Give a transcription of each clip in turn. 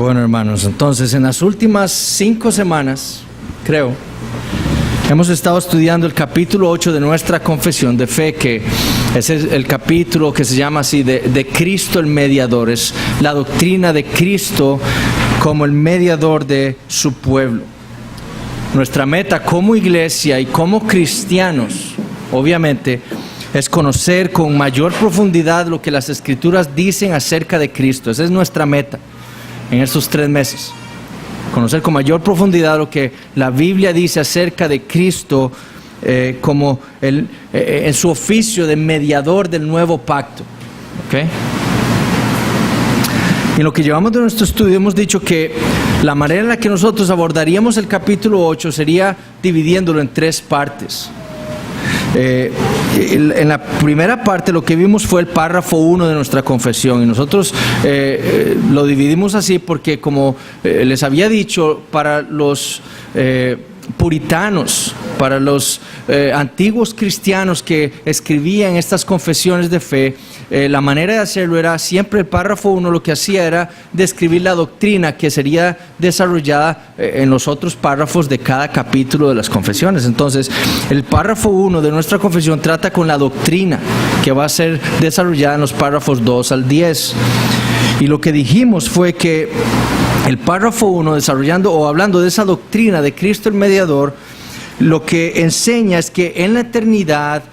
Bueno, hermanos, entonces en las últimas 5 semanas, creo, hemos estado estudiando el capítulo 8 de nuestra confesión de fe, que es el capítulo que se llama así, de Cristo el mediador. Es la doctrina de Cristo como el mediador de su pueblo. Nuestra meta como iglesia y como cristianos, obviamente, es conocer con mayor profundidad lo que las Escrituras dicen acerca de Cristo. Esa es nuestra meta en estos 3 meses. Conocer con mayor profundidad lo que la Biblia dice acerca de Cristo como en su oficio de mediador del nuevo pacto. ¿Okay? Y en lo que llevamos de nuestro estudio hemos dicho que la manera en la que nosotros abordaríamos el capítulo 8 sería dividiéndolo en 3 partes. En la primera parte lo que vimos fue el párrafo 1 de nuestra confesión, y nosotros lo dividimos así porque, como les había dicho, para los puritanos, para los antiguos cristianos que escribían estas confesiones de fe, la manera de hacerlo era siempre el párrafo 1 lo que hacía era describir la doctrina que sería desarrollada en los otros párrafos de cada capítulo de las confesiones. Entonces, el párrafo 1 de nuestra confesión trata con la doctrina que va a ser desarrollada en los párrafos 2 al 10. Y lo que dijimos fue que el párrafo 1, desarrollando o hablando de esa doctrina de Cristo el mediador, lo que enseña es que en la eternidad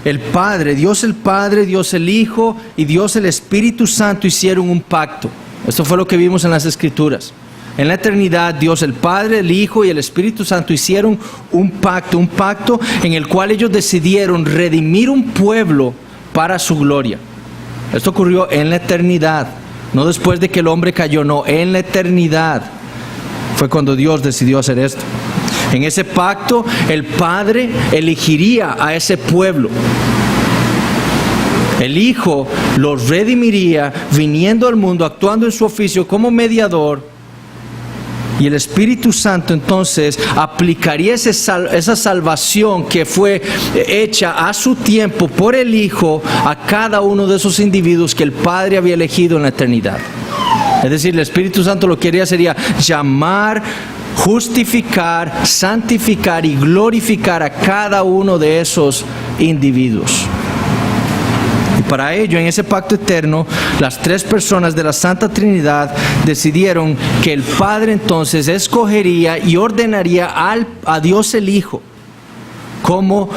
el Padre, Dios el Hijo y Dios el Espíritu Santo hicieron un pacto. Esto fue lo que vimos en las Escrituras. En la eternidad, Dios el Padre, el Hijo y el Espíritu Santo hicieron un pacto en el cual ellos decidieron redimir un pueblo para su gloria. Esto ocurrió en la eternidad, no después de que el hombre cayó, no, en la eternidad fue cuando Dios decidió hacer esto. En ese pacto, el Padre elegiría a ese pueblo. El Hijo los redimiría viniendo al mundo, actuando en su oficio como mediador. Y el Espíritu Santo entonces aplicaría esa salvación que fue hecha a su tiempo por el Hijo a cada uno de esos individuos que el Padre había elegido en la eternidad. Es decir, el Espíritu Santo lo que haría sería llamar, justificar, santificar y glorificar a cada uno de esos individuos. Y para ello, en ese pacto eterno, las 3 personas de la Santa Trinidad decidieron que el Padre entonces escogería y ordenaría a Dios el Hijo como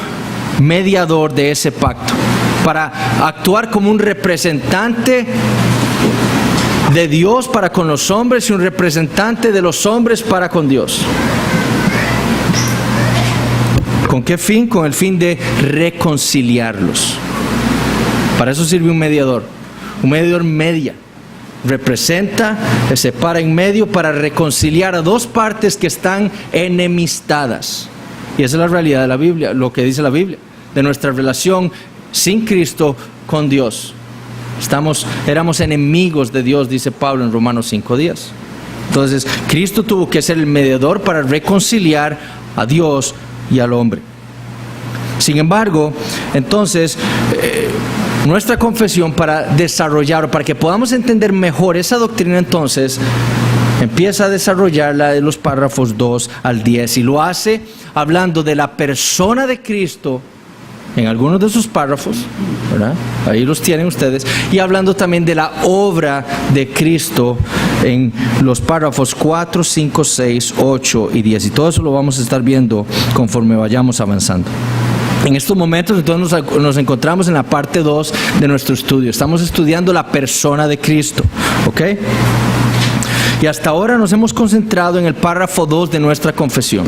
mediador de ese pacto, para actuar como un representante de Dios para con los hombres y un representante de los hombres para con Dios. ¿Con qué fin? Con el fin de reconciliarlos. Para eso sirve un mediador. Un mediador media. Representa, se separa en medio para reconciliar a 2 partes que están enemistadas. Y esa es la realidad de la Biblia, lo que dice la Biblia, de nuestra relación sin Cristo con Dios. Éramos enemigos de Dios, dice Pablo en Romanos 5:10. Entonces, Cristo tuvo que ser el mediador para reconciliar a Dios y al hombre. Sin embargo, entonces, nuestra confesión para desarrollar, o para que podamos entender mejor esa doctrina, entonces, empieza a desarrollarla de los párrafos 2 al 10 y lo hace hablando de la persona de Cristo en algunos de sus párrafos, ¿verdad? Ahí los tienen ustedes, y hablando también de la obra de Cristo en los párrafos 4, 5, 6, 8 y 10, y todo eso lo vamos a estar viendo conforme vayamos avanzando. En estos momentos entonces nos encontramos en la parte 2 de nuestro estudio. Estamos estudiando la persona de Cristo, ¿ok? Y hasta ahora nos hemos concentrado en el párrafo 2 de nuestra confesión.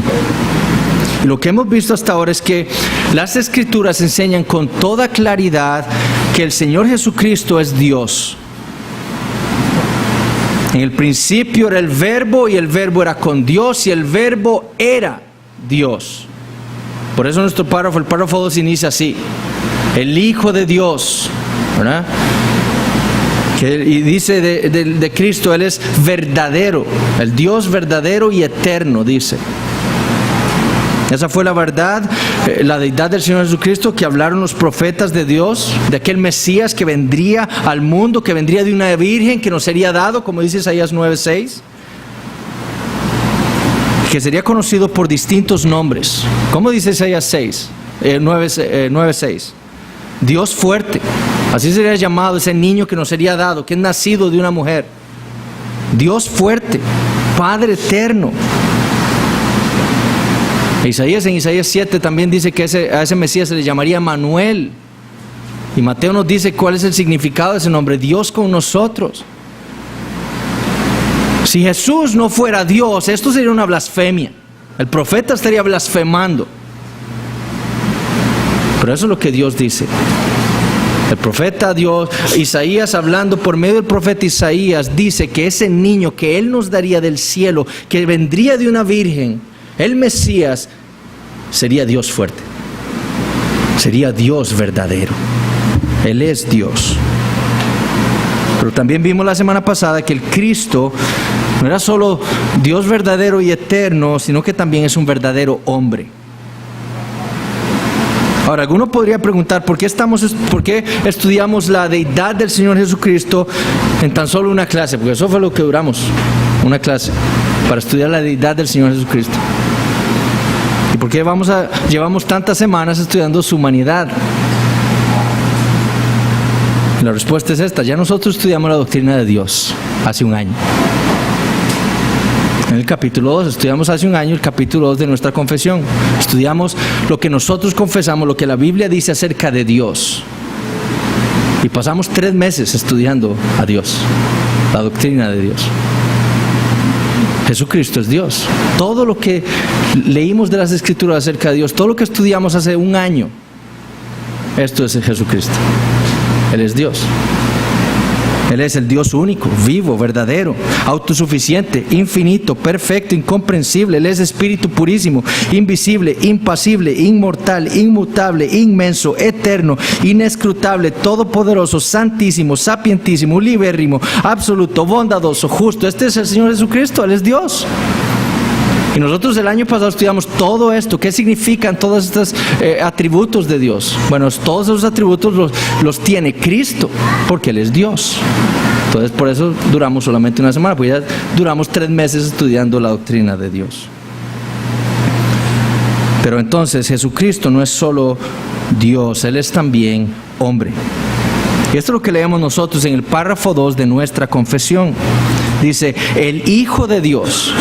Y lo que hemos visto hasta ahora es que las Escrituras enseñan con toda claridad que el Señor Jesucristo es Dios. En el principio era el Verbo, y el Verbo era con Dios, y el Verbo era Dios. Por eso nuestro párrafo, el párrafo 2 inicia así: el Hijo de Dios, ¿verdad? Y dice de Cristo, Él es verdadero, el Dios verdadero y eterno, dice. Esa fue la verdad, la deidad del Señor Jesucristo que hablaron los profetas de Dios, de aquel Mesías que vendría al mundo, que vendría de una virgen, que nos sería dado, como dice Isaías 9:6, que sería conocido por distintos nombres. ¿Cómo dice Isaías 9:6? Dios fuerte, así sería llamado ese niño que nos sería dado, que es nacido de una mujer. Dios fuerte, Padre eterno. En Isaías 7 también dice que a ese Mesías se le llamaría Manuel. Y Mateo nos dice cuál es el significado de ese nombre: Dios con nosotros. Si Jesús no fuera Dios, esto sería una blasfemia. El profeta estaría blasfemando. Pero eso es lo que Dios dice. El profeta Dios, Isaías, hablando por medio del profeta Isaías, dice que ese niño que Él nos daría del cielo, que vendría de una virgen, el Mesías, sería Dios fuerte, sería Dios verdadero. Él es Dios. Pero también vimos la semana pasada que el Cristo no era solo Dios verdadero y eterno, sino que también es un verdadero hombre. Ahora, alguno podría preguntar, ¿por qué estudiamos la deidad del Señor Jesucristo en tan solo una clase? Porque eso fue lo que duramos, una clase, para estudiar la deidad del Señor Jesucristo. ¿Y por qué llevamos tantas semanas estudiando su humanidad? La respuesta es esta: ya nosotros estudiamos la doctrina de Dios hace un año. En el capítulo 2, estudiamos hace un año el capítulo 2 de nuestra confesión. Estudiamos lo que nosotros confesamos, lo que la Biblia dice acerca de Dios. Y pasamos 3 meses estudiando a Dios, la doctrina de Dios. Jesucristo es Dios. Todo lo que leímos de las Escrituras acerca de Dios, todo lo que estudiamos hace un año, esto es Jesucristo. Él es Dios. Él es el Dios único, vivo, verdadero, autosuficiente, infinito, perfecto, incomprensible. Él es espíritu purísimo, invisible, impasible, inmortal, inmutable, inmenso, eterno, inescrutable, todopoderoso, santísimo, sapientísimo, libérrimo, absoluto, bondadoso, justo. Este es el Señor Jesucristo. Él es Dios. Y nosotros el año pasado estudiamos todo esto. ¿Qué significan todos estos atributos de Dios? Bueno, todos esos atributos los tiene Cristo, porque Él es Dios. Entonces, por eso duramos solamente una semana, porque ya duramos 3 meses estudiando la doctrina de Dios. Pero entonces, Jesucristo no es solo Dios, Él es también hombre. Y esto es lo que leemos nosotros en el párrafo 2 de nuestra confesión. Dice: el Hijo de Dios,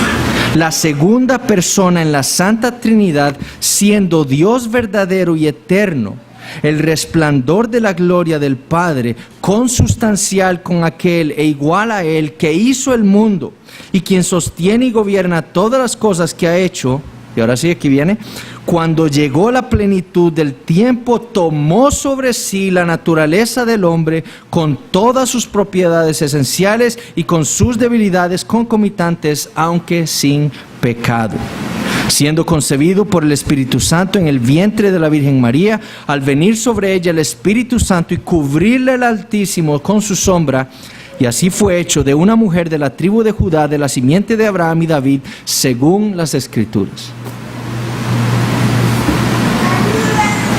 la segunda persona en la Santa Trinidad, siendo Dios verdadero y eterno, el resplandor de la gloria del Padre, consustancial con aquel e igual a Él, que hizo el mundo y quien sostiene y gobierna todas las cosas que ha hecho. Y ahora sí, aquí viene: cuando llegó la plenitud del tiempo, tomó sobre sí la naturaleza del hombre con todas sus propiedades esenciales y con sus debilidades concomitantes, aunque sin pecado. Siendo concebido por el Espíritu Santo en el vientre de la Virgen María, al venir sobre ella el Espíritu Santo y cubrirle el Altísimo con su sombra, y así fue hecho de una mujer de la tribu de Judá, de la simiente de Abraham y David, según las Escrituras.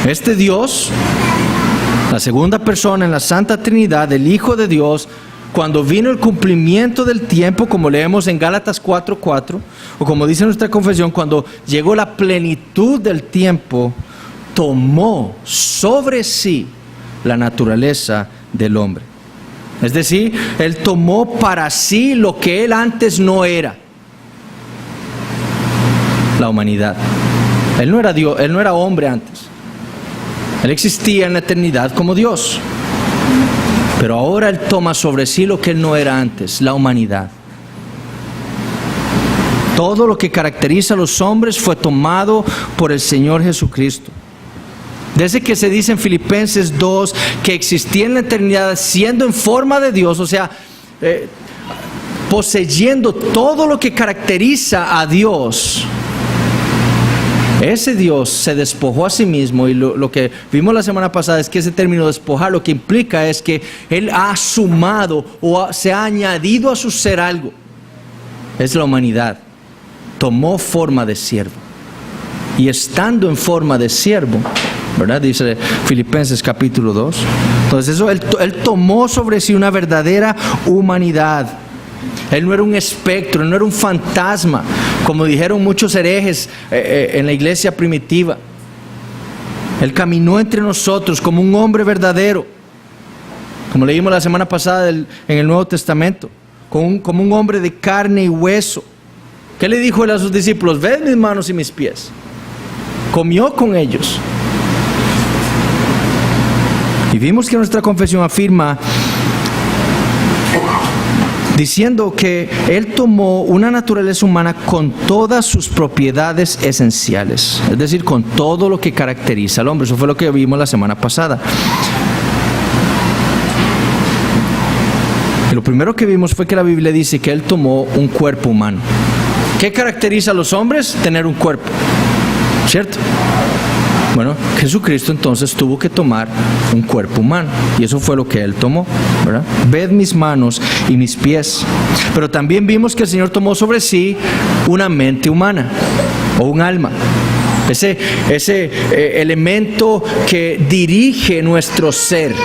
Este Dios, la segunda persona en la Santa Trinidad, el Hijo de Dios, cuando vino el cumplimiento del tiempo, como leemos en Gálatas 4:4, o como dice nuestra confesión, cuando llegó la plenitud del tiempo, tomó sobre sí la naturaleza del hombre. Es decir, Él tomó para sí lo que Él antes no era: la humanidad. Él no era Dios, Él no era hombre antes. Él existía en la eternidad como Dios. Pero ahora Él toma sobre sí lo que Él no era antes: la humanidad. Todo lo que caracteriza a los hombres fue tomado por el Señor Jesucristo. Desde que se dice en Filipenses 2 que existía en la eternidad siendo en forma de Dios, o sea, poseyendo todo lo que caracteriza a Dios, ese Dios se despojó a sí mismo. Y lo que vimos la semana pasada es que ese término despojar lo que implica es que Él ha sumado o se ha añadido a su ser algo. Es la humanidad. Tomó forma de siervo. y estando en forma de siervo, ¿verdad? Dice Filipenses capítulo 2. Entonces eso, él tomó sobre sí una verdadera humanidad. Él no era un espectro, él no era un fantasma, como dijeron muchos herejes en la iglesia primitiva. Él caminó entre nosotros como un hombre verdadero, como leímos la semana pasada en el Nuevo Testamento, como un hombre de carne y hueso. ¿Qué le dijo él a sus discípulos? Ved mis manos y mis pies. Comió con ellos. Y vimos que nuestra confesión afirma diciendo que Él tomó una naturaleza humana con todas sus propiedades esenciales, es decir, con todo lo que caracteriza al hombre. Eso fue lo que vimos la semana pasada. Y lo primero que vimos fue que la Biblia dice que Él tomó un cuerpo humano. ¿Qué caracteriza a los hombres? Tener un cuerpo, ¿cierto? Bueno, Jesucristo entonces tuvo que tomar un cuerpo humano, y eso fue lo que Él tomó, ¿verdad? Ved mis manos y mis pies. Pero también vimos que el Señor tomó sobre sí una mente humana, o un alma. Ese elemento que dirige nuestro ser.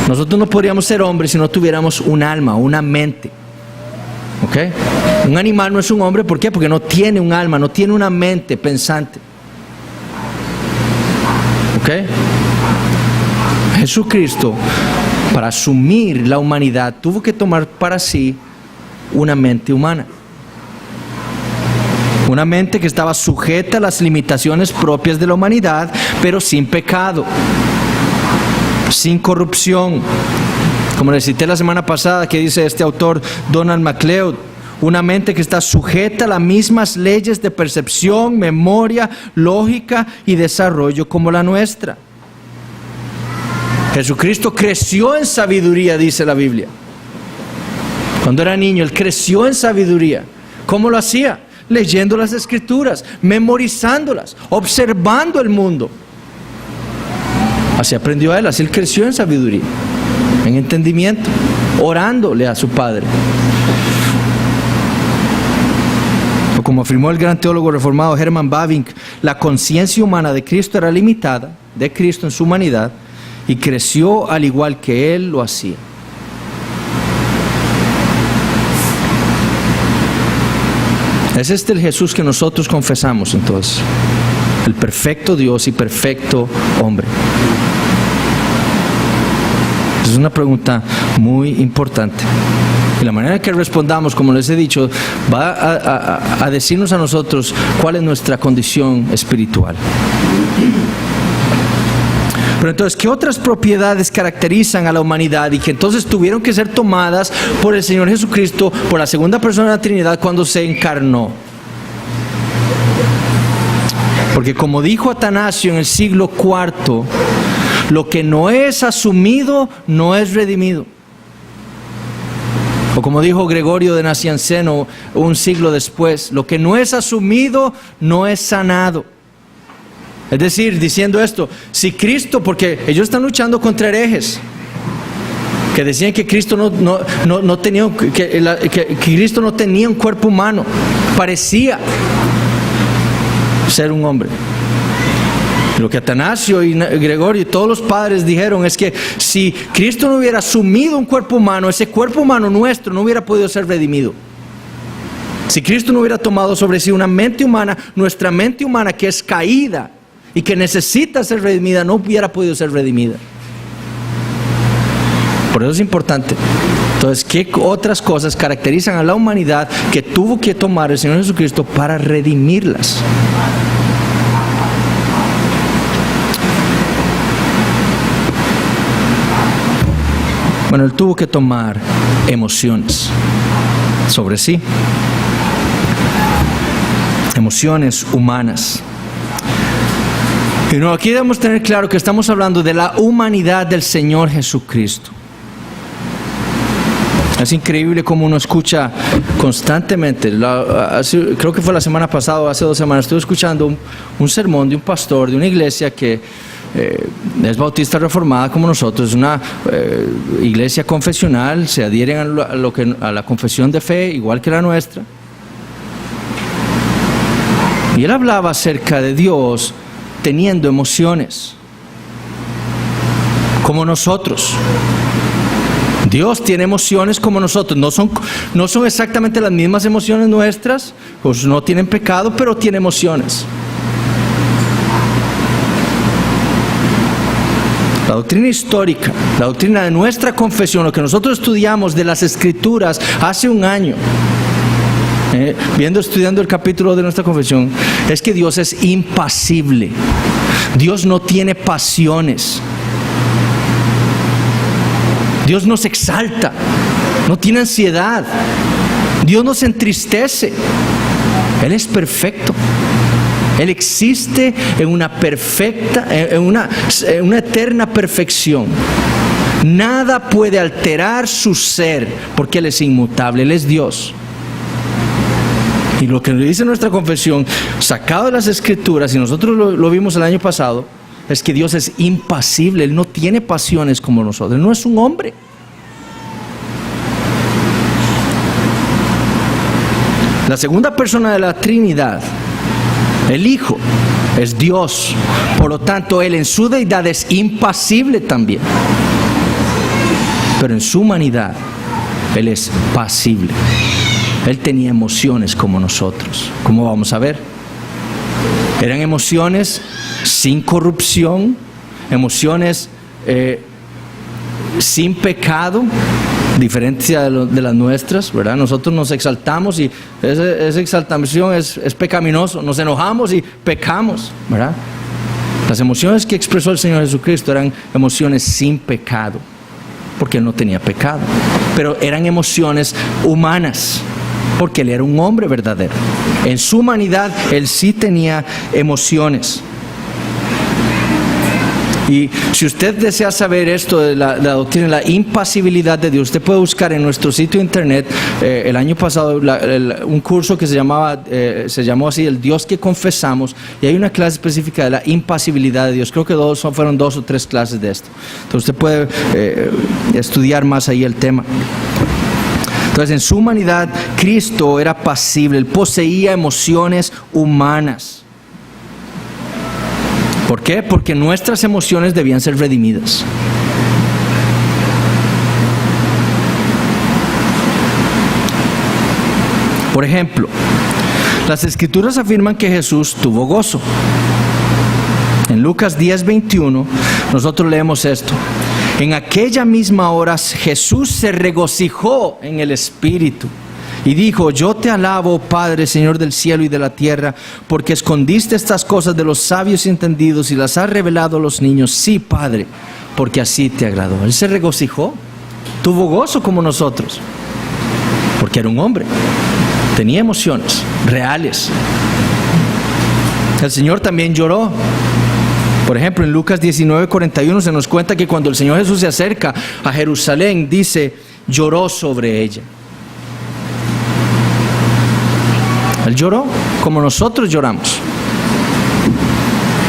Nosotros no podríamos ser hombres si no tuviéramos un alma, una mente. ¿Ok? Un animal no es un hombre, ¿por qué? Porque no tiene un alma, no tiene una mente pensante. ¿Ok? Jesucristo, para asumir la humanidad, tuvo que tomar para sí una mente humana. Una mente que estaba sujeta a las limitaciones propias de la humanidad, pero sin pecado, sin corrupción. Como les cité la semana pasada, que dice este autor Donald MacLeod, una mente que está sujeta a las mismas leyes de percepción, memoria, lógica y desarrollo como la nuestra. Jesucristo creció en sabiduría, dice la Biblia. Cuando era niño, Él creció en sabiduría. ¿Cómo lo hacía? Leyendo las Escrituras, memorizándolas, observando el mundo. Así aprendió Él, así Él creció en sabiduría, en entendimiento, orándole a su Padre. O como afirmó el gran teólogo reformado Herman Bavinck, la conciencia humana de Cristo era limitada, de Cristo en su humanidad, y creció al igual que Él lo hacía. Es este el Jesús que nosotros confesamos entonces, el perfecto Dios y perfecto hombre. Es una pregunta muy importante. Y la manera en que respondamos, como les he dicho, va a decirnos a nosotros cuál es nuestra condición espiritual. Pero entonces, ¿qué otras propiedades caracterizan a la humanidad y que entonces tuvieron que ser tomadas por el Señor Jesucristo, por la segunda persona de la Trinidad cuando se encarnó? Porque como dijo Atanasio en el siglo IV, lo que no es asumido no es redimido. O como dijo Gregorio de Nacianceno un siglo después, lo que no es asumido no es sanado. Es decir, diciendo esto, si Cristo, porque ellos están luchando contra herejes que decían que Cristo no tenía, que Cristo no tenía un cuerpo humano, parecía ser un hombre. Lo que Atanasio y Gregorio y todos los padres dijeron es que si Cristo no hubiera asumido un cuerpo humano, ese cuerpo humano nuestro no hubiera podido ser redimido. Si Cristo no hubiera tomado sobre sí una mente humana, nuestra mente humana que es caída y que necesita ser redimida, no hubiera podido ser redimida. Por eso es importante. Entonces, ¿qué otras cosas caracterizan a la humanidad que tuvo que tomar el Señor Jesucristo para redimirlas? Bueno, Él tuvo que tomar emociones sobre sí. Emociones humanas. Y no, aquí debemos tener claro que estamos hablando de la humanidad del Señor Jesucristo. Es increíble cómo uno escucha constantemente. Creo que fue la semana pasada o hace 2 semanas, estuve escuchando un sermón de un pastor de una iglesia que es bautista reformada como nosotros, es una iglesia confesional, se adhieren a la confesión de fe igual que la nuestra. Y él hablaba acerca de Dios teniendo emociones, como nosotros. Dios tiene emociones como nosotros. No son exactamente las mismas emociones nuestras, pues no tienen pecado, pero tiene emociones. La doctrina histórica, la doctrina de nuestra confesión, lo que nosotros estudiamos de las Escrituras hace un año, estudiando el capítulo de nuestra confesión, es que Dios es impasible. Dios no tiene pasiones. Dios no se exalta, no tiene ansiedad. Dios no se entristece. Él es perfecto. Él existe en una eterna perfección. Nada puede alterar su ser, porque Él es inmutable, Él es Dios. Y lo que le dice nuestra confesión, sacado de las Escrituras, y nosotros lo vimos el año pasado, es que Dios es impasible. Él no tiene pasiones como nosotros. Él no es un hombre. La segunda persona de la Trinidad, el Hijo, es Dios. Por lo tanto, Él en su deidad es impasible también. Pero en su humanidad, Él es pasible. Él tenía emociones como nosotros. ¿Cómo vamos a ver? Eran emociones sin corrupción, emociones sin pecado, diferencia de las nuestras, ¿verdad? Nosotros nos exaltamos y esa exaltación es pecaminoso. Nos enojamos y pecamos, ¿verdad? Las emociones que expresó el Señor Jesucristo eran emociones sin pecado, porque Él no tenía pecado. Pero eran emociones humanas, porque Él era un hombre verdadero. En su humanidad, Él sí tenía emociones. Y si usted desea saber esto de la doctrina, la impasibilidad de Dios, usted puede buscar en nuestro sitio de internet, el año pasado, un curso que se llamó así, El Dios que Confesamos, y hay una clase específica de la impasibilidad de Dios. Creo que fueron 2 o 3 clases de esto. Entonces usted puede estudiar más ahí el tema. Entonces, en su humanidad, Cristo era pasible. Él poseía emociones humanas. ¿Por qué? Porque nuestras emociones debían ser redimidas. Por ejemplo, las Escrituras afirman que Jesús tuvo gozo. En Lucas 10:21, nosotros leemos esto. En aquella misma hora Jesús se regocijó en el Espíritu y dijo: yo te alabo, Padre, Señor del cielo y de la tierra, porque escondiste estas cosas de los sabios y entendidos y las has revelado a los niños. Sí, Padre, porque así te agradó. Él se regocijó, tuvo gozo como nosotros, porque era un hombre, tenía emociones reales. El Señor también lloró. Por ejemplo, en Lucas 19:41 se nos cuenta que cuando el Señor Jesús se acerca a Jerusalén, dice, lloró sobre ella. Él lloró como nosotros lloramos.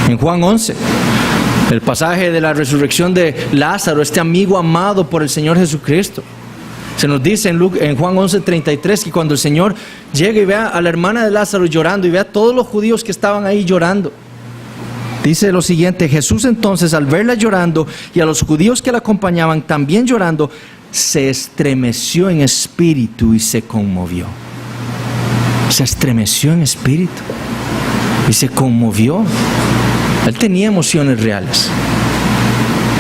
En Juan 11, el pasaje de la resurrección de Lázaro, este amigo amado por el Señor Jesucristo, se nos dice en Juan 11:33 que cuando el Señor llega y ve a la hermana de Lázaro llorando y ve a todos los judíos que estaban ahí llorando, dice lo siguiente: Jesús entonces, al verla llorando y a los judíos que la acompañaban también llorando, se estremeció en espíritu y se conmovió. Se estremeció en espíritu y se conmovió. Él tenía emociones reales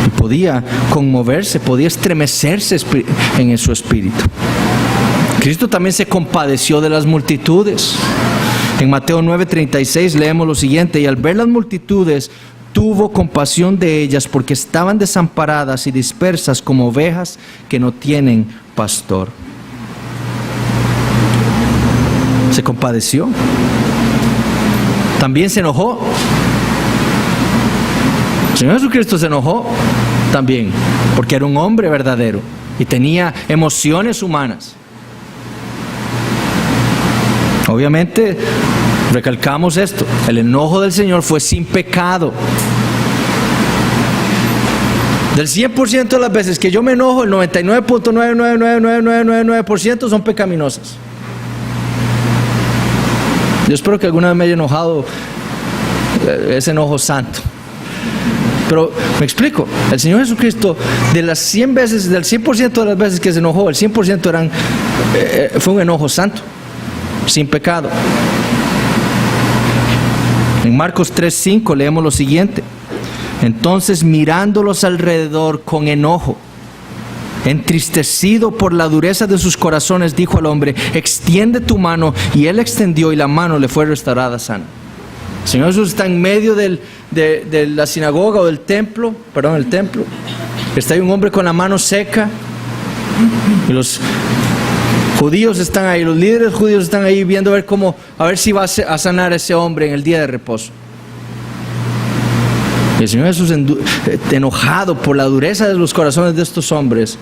y podía conmoverse, podía estremecerse en su espíritu. Cristo también se compadeció de las multitudes. En Mateo 9:36 leemos lo siguiente: y al ver las multitudes tuvo compasión de ellas, porque estaban desamparadas y dispersas como ovejas que no tienen pastor. Se compadeció. También se enojó. El Señor Jesucristo se enojó también, porque era un hombre verdadero y tenía emociones humanas. Obviamente, recalcamos esto: el enojo del Señor fue sin pecado. Del 100% de las veces que yo me enojo, el 99.99999% son pecaminosas. Yo espero que alguna vez me haya enojado, ese enojo santo. Pero me explico, el Señor Jesucristo, de las 100 veces, del 100% de las veces que se enojó, el 100% fue un enojo santo, sin pecado. En Marcos 3:5 leemos lo siguiente: entonces, mirándolos alrededor con enojo, entristecido por la dureza de sus corazones, dijo al hombre: extiende tu mano. Y él extendió, y la mano le fue restaurada sana. El Señor Jesús está en medio de la sinagoga o del templo, el templo. Está ahí un hombre con la mano seca, y los judíos están ahí, los líderes judíos están ahí viendo a ver si va a sanar a ese hombre en el día de reposo. Y el Señor Jesús, enojado por la dureza de los corazones de estos hombres,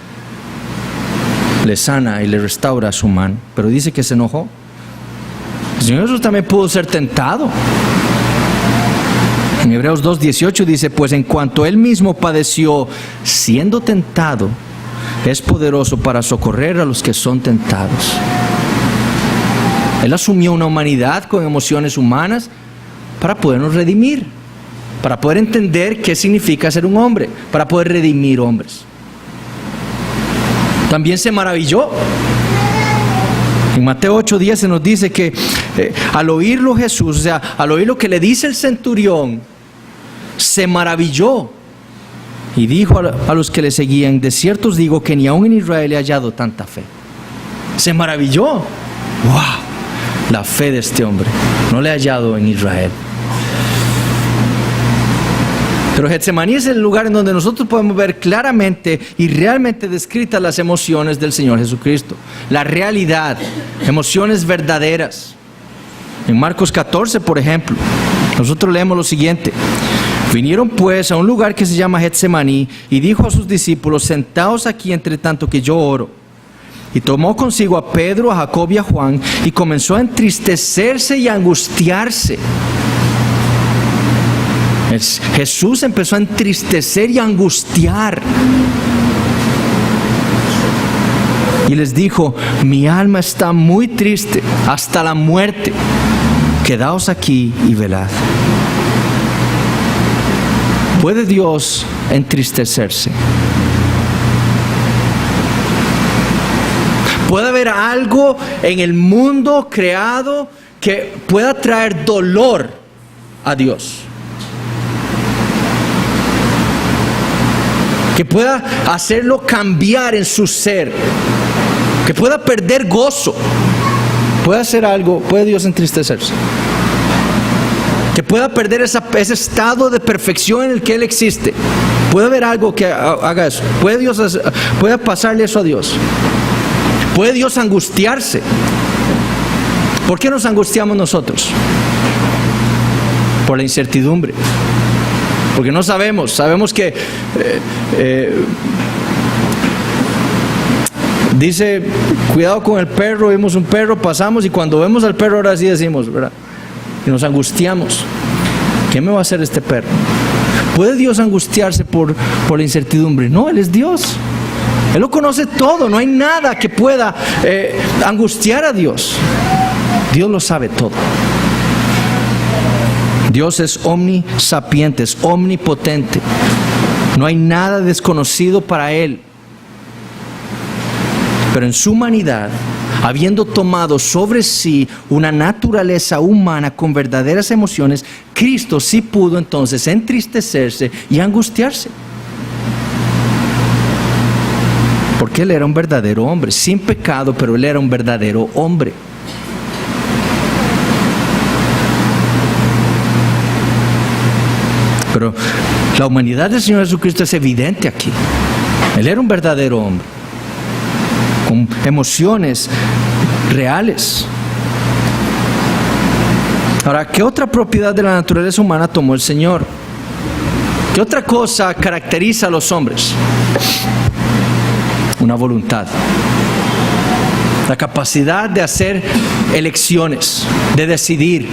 le sana y le restaura su mano. Pero dice que se enojó. El Señor Jesús también pudo ser tentado. En Hebreos 2:18 dice: pues en cuanto Él mismo padeció siendo tentado, es poderoso para socorrer a los que son tentados. Él asumió una humanidad con emociones humanas para podernos redimir, para poder entender qué significa ser un hombre, para poder redimir hombres. También se maravilló. En Mateo 8:10 se nos dice que al oírlo Jesús, o sea, al oír lo que le dice el centurión, se maravilló y dijo a los que le seguían: de cierto os digo que ni aún en Israel he hallado tanta fe. Se maravilló. ¡Wow! La fe de este hombre no la he hallado en Israel. Pero Getsemaní es el lugar en donde nosotros podemos ver claramente y realmente descritas las emociones del Señor Jesucristo. La realidad, emociones verdaderas. En Marcos 14, por ejemplo, nosotros leemos lo siguiente: vinieron pues a un lugar que se llama Getsemaní, y dijo a sus discípulos: sentaos aquí entre tanto que yo oro. Y tomó consigo a Pedro, a Jacob y a Juan, y comenzó a entristecerse y a angustiarse. Jesús empezó a entristecer y a angustiar. Y les dijo: mi alma está muy triste hasta la muerte. Quedaos aquí y velad. ¿Puede Dios entristecerse? ¿Puede haber algo en el mundo creado que pueda traer dolor a Dios? Que pueda hacerlo cambiar en su ser, que pueda perder gozo. ¿Puede hacer algo? ¿Puede Dios entristecerse? Que pueda perder ese estado de perfección en el que Él existe. ¿Puede haber algo que haga eso? ¿Puede pasarle eso a Dios? ¿Puede Dios angustiarse? ¿Por qué nos angustiamos nosotros? Por la incertidumbre. Porque no sabemos que dice: cuidado con el perro. Vimos un perro, pasamos, y cuando vemos al perro ahora sí decimos, ¿verdad? Y nos angustiamos. ¿Qué me va a hacer este perro? ¿Puede Dios angustiarse por la incertidumbre? No, Él es Dios. Él lo conoce todo. No hay nada que pueda angustiar a Dios. Dios lo sabe todo. Dios es omnisapiente, es omnipotente. No hay nada desconocido para Él. Pero en su humanidad, habiendo tomado sobre sí una naturaleza humana con verdaderas emociones, Cristo sí pudo entonces entristecerse y angustiarse. Porque Él era un verdadero hombre, sin pecado, pero Él era un verdadero hombre. Pero la humanidad del Señor Jesucristo es evidente aquí. Él era un verdadero hombre, con emociones reales. Ahora, ¿qué otra propiedad de la naturaleza humana tomó el Señor? ¿Qué otra cosa caracteriza a los hombres? Una voluntad. La capacidad de hacer elecciones, de decidir.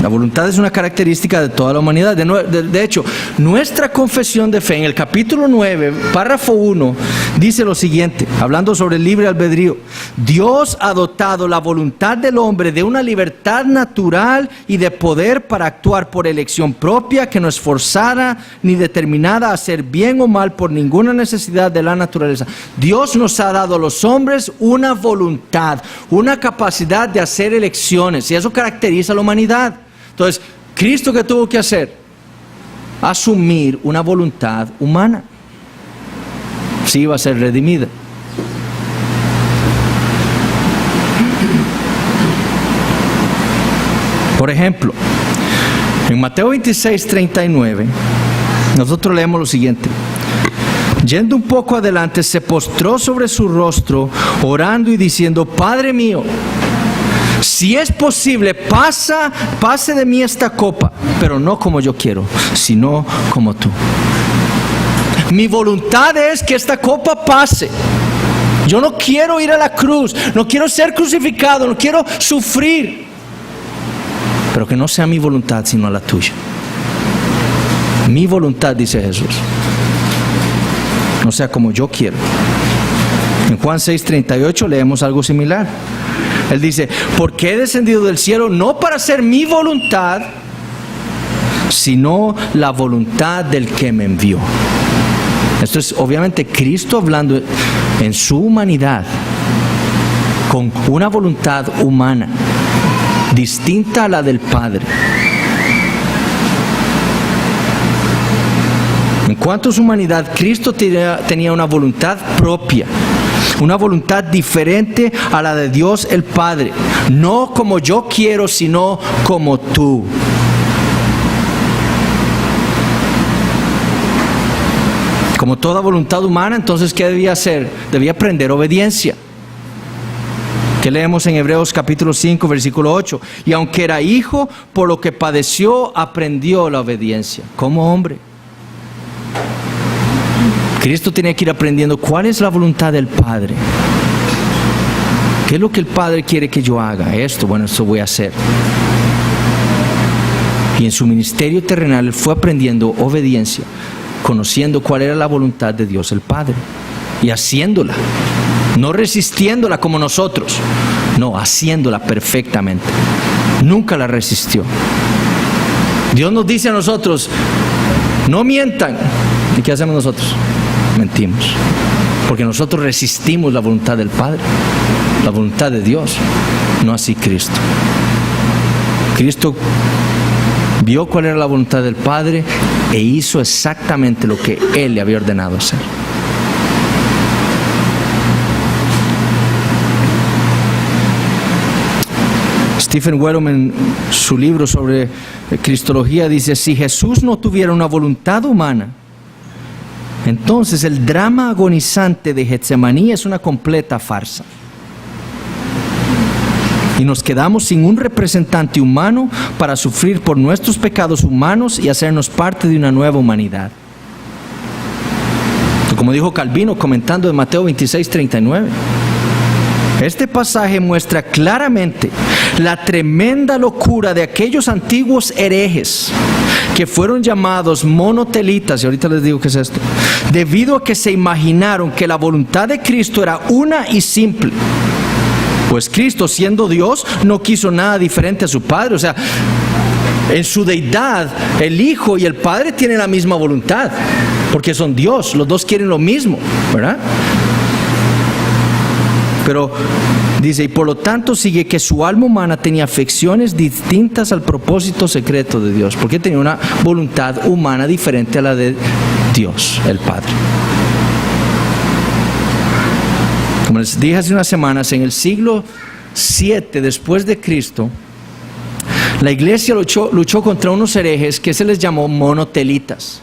La voluntad es una característica de toda la humanidad. De hecho, nuestra confesión de fe en el capítulo 9, párrafo 1, dice lo siguiente, hablando sobre el libre albedrío: Dios ha dotado la voluntad del hombre de una libertad natural y de poder para actuar por elección propia, que no es forzada ni determinada a hacer bien o mal por ninguna necesidad de la naturaleza. Dios nos ha dado a los hombres una voluntad, una capacidad de hacer elecciones, y eso caracteriza a la humanidad. Entonces, ¿Cristo qué tuvo que hacer? Asumir una voluntad humana. Sí iba a ser redimida. Por ejemplo, en Mateo 26, 39, nosotros leemos lo siguiente: yendo un poco adelante, se postró sobre su rostro, orando y diciendo: Padre mío, si es posible, pase de mí esta copa, pero no como yo quiero, sino como tú. Mi voluntad es que esta copa pase. Yo no quiero ir a la cruz, no quiero ser crucificado, no quiero sufrir, pero que no sea mi voluntad sino la tuya. Mi voluntad, dice Jesús, no sea como yo quiero. En Juan 6:38 leemos algo similar. Él dice: porque he descendido del cielo no para hacer mi voluntad, sino la voluntad del que me envió. Esto es obviamente Cristo hablando en su humanidad, con una voluntad humana distinta a la del Padre. En cuanto a su humanidad, Cristo tenía una voluntad propia, una voluntad diferente a la de Dios el Padre. No como yo quiero, sino como tú. Como toda voluntad humana, entonces, ¿qué debía hacer? Debía aprender obediencia. ¿Qué leemos en Hebreos capítulo 5, versículo 8? Y aunque era hijo, por lo que padeció, aprendió la obediencia como hombre. Cristo tenía que ir aprendiendo cuál es la voluntad del Padre. ¿Qué es lo que el Padre quiere que yo haga? Esto voy a hacer. Y en su ministerio terrenal él fue aprendiendo obediencia, conociendo cuál era la voluntad de Dios el Padre y haciéndola, no resistiéndola como nosotros, no, haciéndola perfectamente. Nunca la resistió. Dios nos dice a nosotros: no mientan. ¿Y qué hacemos nosotros? Mentimos, porque nosotros resistimos la voluntad del Padre, la voluntad de Dios. No así Cristo. Cristo vio cuál era la voluntad del Padre e hizo exactamente lo que Él le había ordenado hacer. Stephen Wellum, en su libro sobre Cristología, dice: si Jesús no tuviera una voluntad humana, entonces el drama agonizante de Getsemaní es una completa farsa. Y nos quedamos sin un representante humano para sufrir por nuestros pecados humanos y hacernos parte de una nueva humanidad. Como dijo Calvino comentando en Mateo 26, 39. Este pasaje muestra claramente la tremenda locura de aquellos antiguos herejes que fueron llamados monotelitas, y ahorita les digo qué es esto, debido a que se imaginaron que la voluntad de Cristo era una y simple. Pues Cristo, siendo Dios, no quiso nada diferente a su Padre. O sea, en su deidad, el Hijo y el Padre tienen la misma voluntad, porque son Dios, los dos quieren lo mismo, ¿verdad? Pero dice: y por lo tanto sigue que su alma humana tenía afecciones distintas al propósito secreto de Dios, porque tenía una voluntad humana diferente a la de Dios, el Padre. Como les dije hace unas semanas, en el siglo 7 después de Cristo, la iglesia luchó contra unos herejes que se les llamó monotelitas.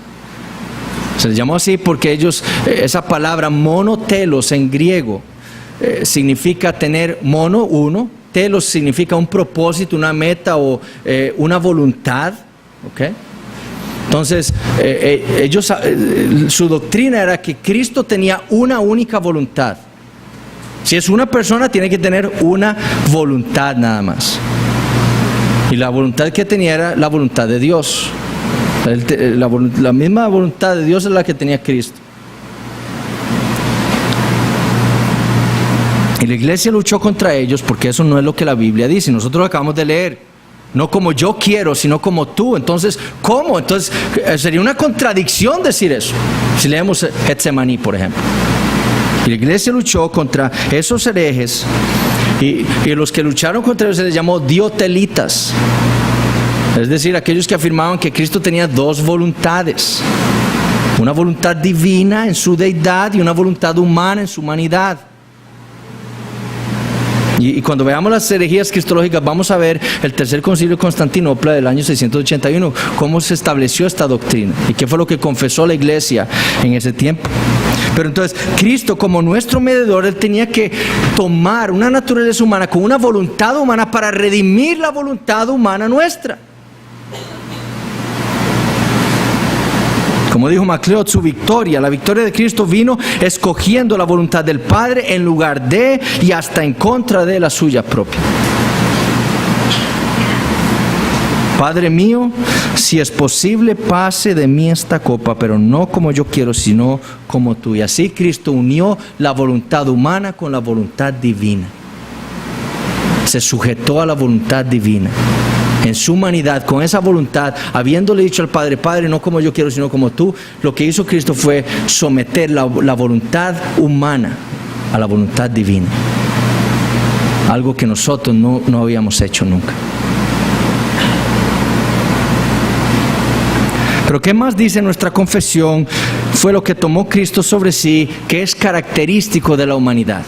Se les llamó así porque ellos, esa palabra monotelos en griego, significa tener mono, uno, telos significa un propósito, una meta o una voluntad, ¿ok? Entonces, ellos, su doctrina era que Cristo tenía una única voluntad. Si es una persona, tiene que tener una voluntad nada más. Y la voluntad que tenía era la voluntad de Dios. La misma voluntad de Dios es la que tenía Cristo. Y la iglesia luchó contra ellos porque eso no es lo que la Biblia dice. Nosotros lo acabamos de leer. No como yo quiero, sino como tú. Entonces, ¿cómo? Entonces, sería una contradicción decir eso. Si leemos Getsemaní, por ejemplo. Y la iglesia luchó contra esos herejes. Y los que lucharon contra ellos se les llamó diotelitas. Es decir, aquellos que afirmaban que Cristo tenía dos voluntades. Una voluntad divina en su deidad y una voluntad humana en su humanidad. Y cuando veamos las herejías cristológicas, vamos a ver el tercer concilio de Constantinopla del año 681, cómo se estableció esta doctrina y qué fue lo que confesó la iglesia en ese tiempo. Pero entonces, Cristo como nuestro mediador, Él tenía que tomar una naturaleza humana con una voluntad humana para redimir la voluntad humana nuestra. Como dijo MacLeod, su victoria, la victoria de Cristo vino escogiendo la voluntad del Padre en lugar de y hasta en contra de la suya propia. Padre mío, si es posible, pase de mí esta copa, pero no como yo quiero, sino como tú. Y así Cristo unió la voluntad humana con la voluntad divina. Se sujetó a la voluntad divina. En su humanidad, con esa voluntad, habiéndole dicho al Padre, Padre, no como yo quiero, sino como tú, lo que hizo Cristo fue someter la voluntad humana a la voluntad divina. Algo que nosotros no habíamos hecho nunca. Pero ¿qué más dice nuestra confesión? Fue lo que tomó Cristo sobre sí, que es característico de la humanidad.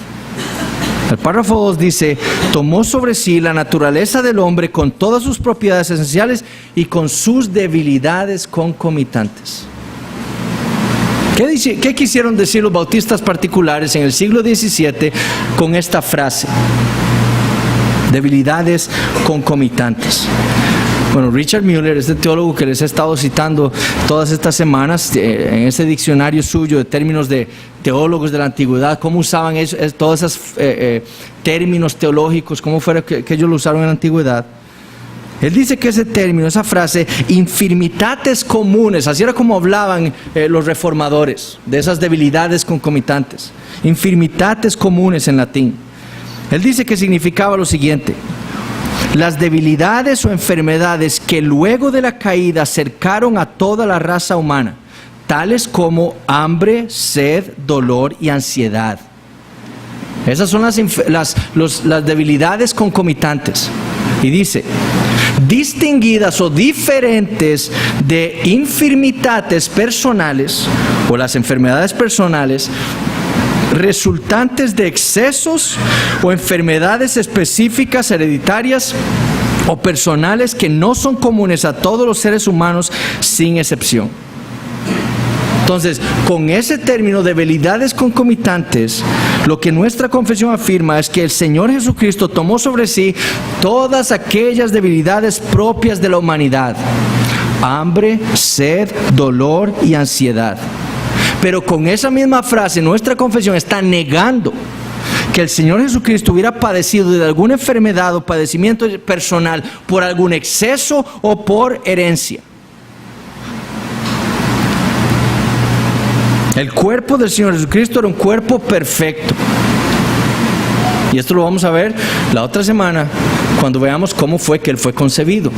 El párrafo 2 dice, tomó sobre sí la naturaleza del hombre con todas sus propiedades esenciales y con sus debilidades concomitantes. ¿Qué quisieron decir los bautistas particulares en el siglo XVII con esta frase? Debilidades concomitantes. Bueno, Richard Müller, este teólogo que les he estado citando todas estas semanas, en ese diccionario suyo de términos de teólogos de la antigüedad, cómo usaban todos esos términos teológicos, cómo fuera que ellos lo usaron en la antigüedad. Él dice que ese término, esa frase, infirmitates comunes, así era como hablaban los reformadores, de esas debilidades concomitantes, infirmitates comunes en latín. Él dice que significaba lo siguiente: las debilidades o enfermedades que luego de la caída cercaron a toda la raza humana, tales como hambre, sed, dolor y ansiedad. Esas son las debilidades concomitantes. Y dice, distinguidas o diferentes de infirmitates personales o las enfermedades personales, resultantes de excesos o enfermedades específicas hereditarias o personales que no son comunes a todos los seres humanos sin excepción. Entonces, con ese término de debilidades concomitantes, lo que nuestra confesión afirma es que el Señor Jesucristo tomó sobre sí todas aquellas debilidades propias de la humanidad: hambre, sed, dolor y ansiedad. Pero con esa misma frase, nuestra confesión está negando que el Señor Jesucristo hubiera padecido de alguna enfermedad o padecimiento personal por algún exceso o por herencia. El cuerpo del Señor Jesucristo era un cuerpo perfecto. Y esto lo vamos a ver la otra semana cuando veamos cómo fue que Él fue concebido.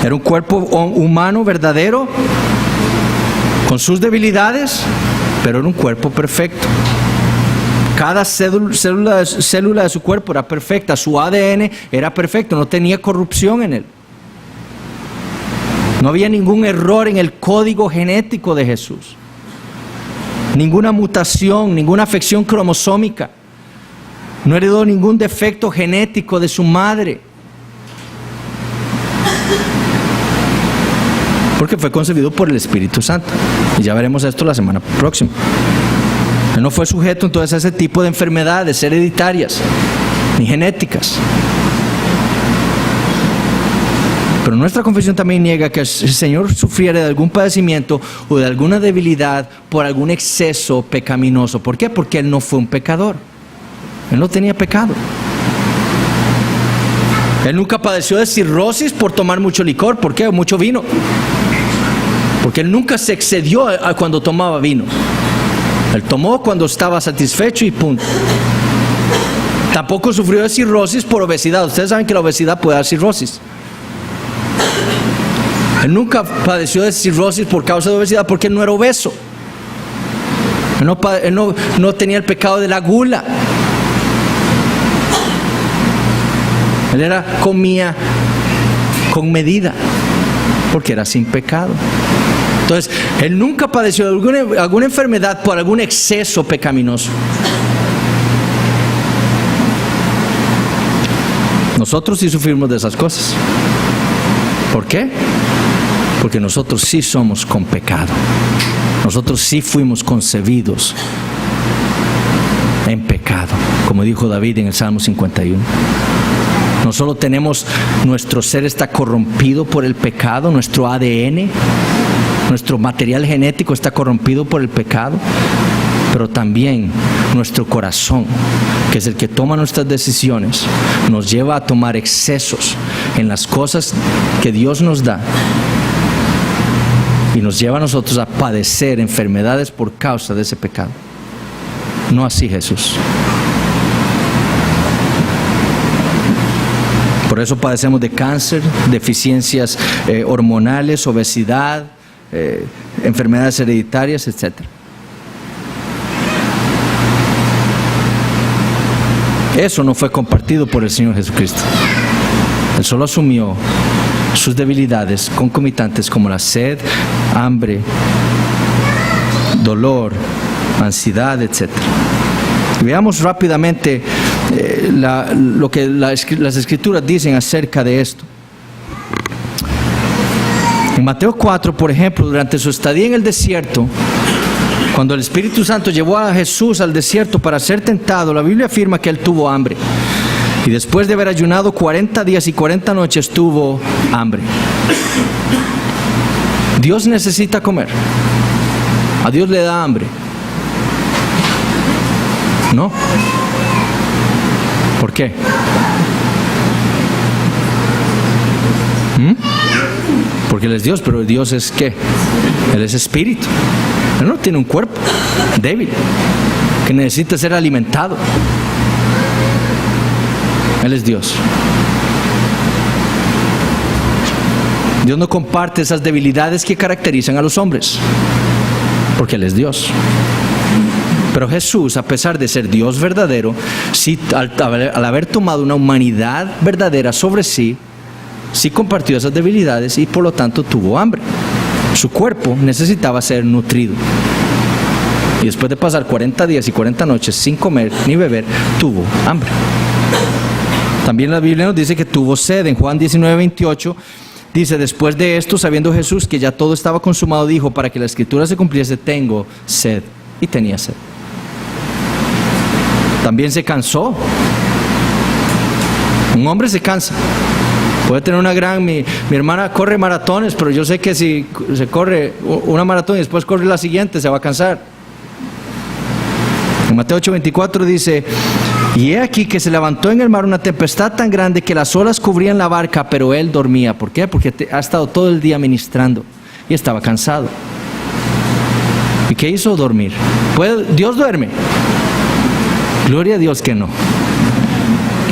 Era un cuerpo humano verdadero, con sus debilidades, pero era un cuerpo perfecto. Cada célula de su cuerpo era perfecta, su ADN era perfecto, no tenía corrupción en él. No había ningún error en el código genético de Jesús. Ninguna mutación, ninguna afección cromosómica. No heredó ningún defecto genético de su madre. Porque fue concebido por el Espíritu Santo. Y ya veremos esto la semana próxima. Él no fue sujeto entonces a ese tipo de enfermedades hereditarias ni genéticas. Pero nuestra confesión también niega que el Señor sufriera de algún padecimiento o de alguna debilidad por algún exceso pecaminoso. ¿Por qué? Porque Él no fue un pecador. Él no tenía pecado. Él nunca padeció de cirrosis por tomar mucho licor. ¿Por qué? Mucho vino. Porque Él nunca se excedió cuando tomaba vino. Él tomó cuando estaba satisfecho y punto. Tampoco sufrió de cirrosis por obesidad. Ustedes saben que la obesidad puede dar cirrosis. Él nunca padeció de cirrosis por causa de obesidad porque él no era obeso. Él no tenía el pecado de la gula. Él comía con medida porque era sin pecado. Entonces, él nunca padeció de alguna enfermedad por algún exceso pecaminoso. Nosotros sí sufrimos de esas cosas. ¿Por qué? Porque nosotros sí somos con pecado. Nosotros sí fuimos concebidos en pecado, como dijo David en el Salmo 51. No solo tenemos, nuestro ser está corrompido por el pecado, nuestro ADN, nuestro material genético está corrompido por el pecado, pero también nuestro corazón, que es el que toma nuestras decisiones, nos lleva a tomar excesos en las cosas que Dios nos da y nos lleva a nosotros a padecer enfermedades por causa de ese pecado. No así Jesús. Por eso padecemos de cáncer, deficiencias hormonales, obesidad, enfermedades hereditarias, etc. Eso no fue compartido por el Señor Jesucristo. Él solo asumió sus debilidades concomitantes como la sed, hambre, dolor, ansiedad, etc. Veamos rápidamente lo que las Escrituras dicen acerca de esto. En Mateo 4, por ejemplo, durante su estadía en el desierto, cuando el Espíritu Santo llevó a Jesús al desierto para ser tentado, la Biblia afirma que él tuvo hambre. Y después de haber ayunado 40 días y 40 noches, tuvo hambre. Dios necesita comer. A Dios le da hambre. ¿No? ¿Por qué? Porque Él es Dios, pero Dios es ¿qué? Él es espíritu. Él no tiene un cuerpo débil que necesita ser alimentado. Él es Dios. Dios no comparte esas debilidades que caracterizan a los hombres, porque Él es Dios. Pero Jesús, a pesar de ser Dios verdadero, sí, al haber tomado una humanidad verdadera sobre sí, sí compartió esas debilidades y por lo tanto tuvo hambre. Su cuerpo necesitaba ser nutrido. Y después de pasar 40 días y 40 noches sin comer ni beber, tuvo hambre. También la Biblia nos dice que tuvo sed. En Juan 19:28 dice: después de esto, sabiendo Jesús que ya todo estaba consumado, dijo: para que la escritura se cumpliese, tengo sed. Y tenía sed. También se cansó. Un hombre se cansa. Puede tener una gran... Mi hermana corre maratones, pero yo sé que si se corre una maratón y después corre la siguiente, se va a cansar. En Mateo 8:24 dice: y he aquí que se levantó en el mar una tempestad tan grande que las olas cubrían la barca, pero él dormía. ¿Por qué? Porque ha estado todo el día ministrando y estaba cansado. ¿Y qué hizo? Dormir. ¿Dios duerme? Gloria a Dios que no.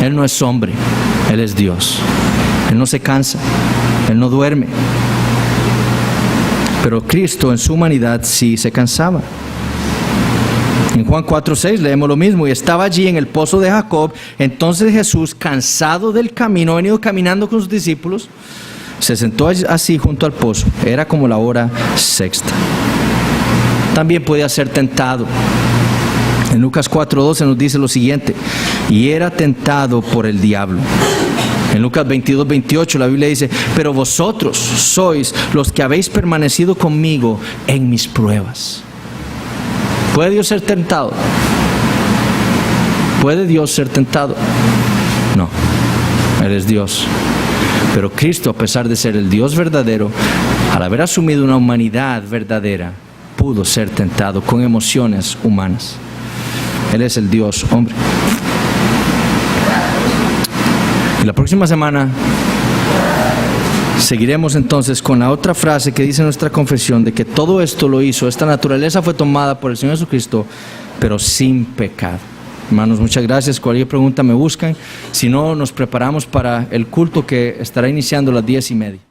Él no es hombre, Él es Dios. Él no se cansa, Él no duerme. Pero Cristo en su humanidad sí se cansaba. En Juan 4:6 leemos lo mismo: y estaba allí en el pozo de Jacob. Entonces Jesús, cansado del camino, ha venido caminando con sus discípulos, se sentó así junto al pozo. Era como la hora sexta. También podía ser tentado. En Lucas 4:12 nos dice lo siguiente: y era tentado por el diablo. En Lucas 22:28 la Biblia dice: pero vosotros sois los que habéis permanecido conmigo en mis pruebas. ¿Puede Dios ser tentado? ¿Puede Dios ser tentado? No, Él es Dios. Pero Cristo, a pesar de ser el Dios verdadero, al haber asumido una humanidad verdadera, pudo ser tentado con emociones humanas. Él es el Dios hombre. Y la próxima semana Seguiremos entonces con la otra frase que dice nuestra confesión, de que todo esto lo hizo, esta naturaleza fue tomada por el Señor Jesucristo, pero sin pecado. Hermanos, muchas gracias. Cualquier pregunta me buscan. Si no, nos preparamos para el culto que estará iniciando a las 10:30.